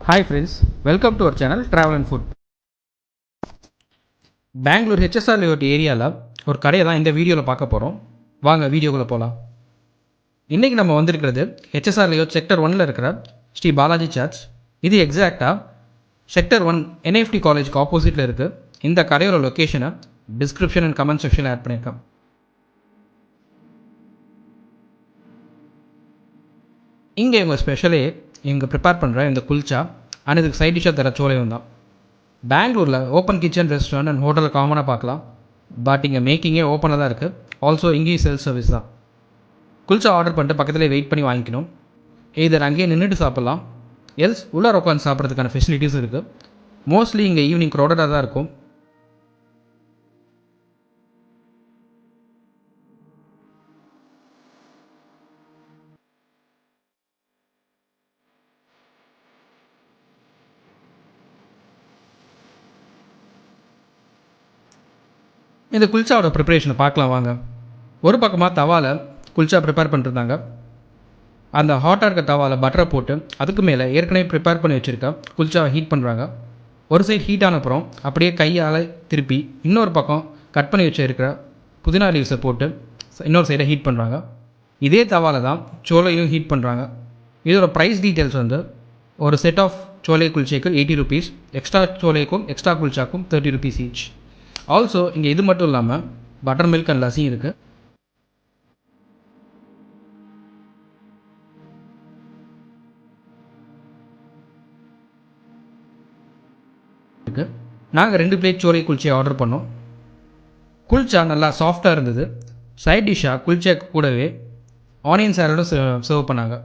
Hi friends, welcome to our channel Travel and Food. Bangalore HSR Layout ஏரியாவில் ஒரு கடையை தான் இந்த வீடியோவில் பார்க்க போகிறோம். வாங்க வீடியோக்குள்ளே போகலாம். இன்றைக்கி நம்ம வந்திருக்கிறது HSR Layout செக்டர் 1ல் இருக்கிற ஸ்ரீ பாலாஜி சாட்ஸ். இது எக்ஸாக்டாக செக்டர் 1 NIFT காலேஜுக்கு ஆப்போசிட்டில் இருக்குது. இந்த கடையோட லொக்கேஷனை டிஸ்கிரிப்ஷன் அண்ட் கமெண்ட் செக்ஷனில் ஆட் பண்ணியிருக்கேன். இங்கே இவங்க ஸ்பெஷலே இங்கே ப்ரிப்பேர் பண்ணுற இந்த குல்ச்சா அண்ட் இதுக்கு சைட் டிஷ்ஷாக தர சோலையும் தான். பெங்களூரில் ஓப்பன் கிச்சன் ரெஸ்டாரண்ட் அண்ட் ஹோட்டலில் காமனாக பார்க்கலாம். பட் இங்கே மேக்கிங்கே ஓப்பனாக தான் இருக்குது. ஆல்சோ இங்கேயும் செல்ஃப் சர்வீஸ் தான். குல்ச்சா ஆர்டர் பண்ணிட்டு பக்கத்துலேயே வெயிட் பண்ணி வாங்கிக்கணும். இதர் அங்கேயே நின்றுட்டு சாப்பிட்லாம், எல்ஸ் உள்ளார உட்காந்து சாப்பிட்றதுக்கான ஃபெசிலிட்டிஸ் இருக்குது. மோஸ்ட்லி இங்கே ஈவினிங் க்ரௌடடாக தான் இருக்கும். இந்த குல்ச்சாவோட ப்ரிப்பரேஷனை பார்க்கலாம் வாங்க. ஒரு பக்கமாக தவாவில் குல்ச்சா ப்ரிப்பேர் பண்ணிருந்தாங்க. அந்த ஹாட்டாக இருக்க தவாவில் பட்டரை போட்டு அதுக்கு மேலே ஏற்கனவே ப்ரிப்பேர் பண்ணி வச்சுருக்க குல்ச்சாவை ஹீட் பண்ணுறாங்க. ஒரு சைடு ஹீட் ஆன அப்புறம் அப்படியே கையால் திருப்பி இன்னொரு பக்கம் கட் பண்ணி வச்சுருக்கிற புதினா லீவ்ஸை போட்டு இன்னொரு சைடை ஹீட் பண்ணுறாங்க. இதே தவாவில் தான் சோலையும் ஹீட் பண்ணுறாங்க. இதோட ப்ரைஸ் டீட்டெயில்ஸ் வந்து ஒரு செட் ஆஃப் சோலை குல்ச்சேக்கு 80 rupees, எக்ஸ்ட்ரா சோலைக்கும் எக்ஸ்ட்ரா குல்ச்சாக்கும் 30 rupees ஈச். ஆல்சோ இங்கே இது மட்டும் இல்லாமல் பட்டர் மில்க் அண்ட் லஸ்ஸியும் இருக்குது. நாங்கள் 2 பிளேட் சோலை குல்ச்சே ஆர்டர் பண்ணோம். குல்ச்சா நல்லா சாஃப்டாக இருந்தது. சைட் டிஷ்ஷாக குல்ச்சேக்கு கூடவே ஆனியன் சாலடும் சர்வ் பண்ணாங்க.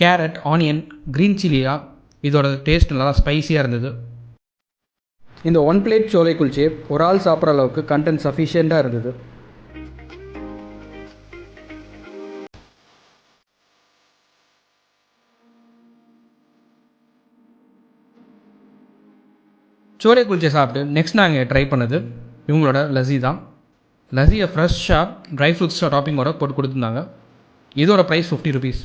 கேரட், ஆனியன், க்ரீன் சில்லியாக இதோட டேஸ்ட் நல்லா ஸ்பைஸியாக இருந்தது. இந்த 1 பிளேட் சோலை குல்ச்சே ஒரு ஆள் சாப்பிட்ற அளவுக்கு கண்டென்ட் சஃபிஷியண்ட்டாக இருந்தது. சோலை குல்ச்சே சாப்பிட்டு நெக்ஸ்ட் நாங்கள் ட்ரை பண்ணது இவங்களோட லஸ்ஸி தான். லஸ்ஸியை ஃப்ரெஷ்ஷாக ட்ரை ஃப்ரூட்ஸ் டாப்பிங்கோட போட்டு கொடுத்துருந்தாங்க. இதோட ப்ரைஸ் 50 rupees.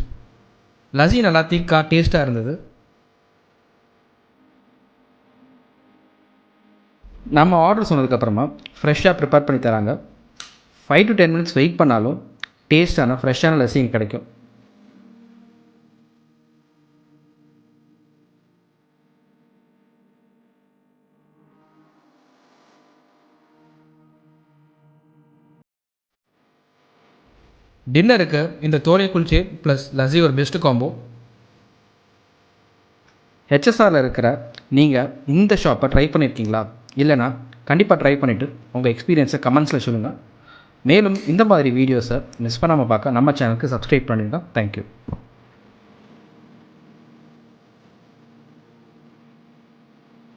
லஸ்ஸி நல்லா திக்காக டேஸ்ட்டாக இருந்தது. நம்ம ஆர்டர் சொன்னதுக்கப்புறமா ஃப்ரெஷ்ஷாக ப்ரிப்பேர் பண்ணி தராங்க. 5 to 10 minutes வெயிட் பண்ணாலும் டேஸ்ட்டான ஃப்ரெஷ்ஷான லஸ்ஸி இங்கே கிடைக்கும். டின்னருக்கு இந்த சோலை குல்ச்சே ப்ளஸ் லஸ்ஸி ஒரு பெஸ்ட்டு காம்போ. ஹெச்எஸ்ஆரில் இருக்கிற நீங்கள் இந்த ஷாப்பை ட்ரை பண்ணியிருக்கீங்களா? இல்லைனா கண்டிப்பாக ட்ரை பண்ணிவிட்டு உங்கள் எக்ஸ்பீரியன்ஸை கமெண்ட்ஸில் சொல்லுங்கள். மேலும் இந்த மாதிரி வீடியோஸை மிஸ் பண்ணாமல் பார்க்க நம்ம சேனலுக்கு சப்ஸ்கிரைப் பண்ணிடுங்க. தேங்க்யூ.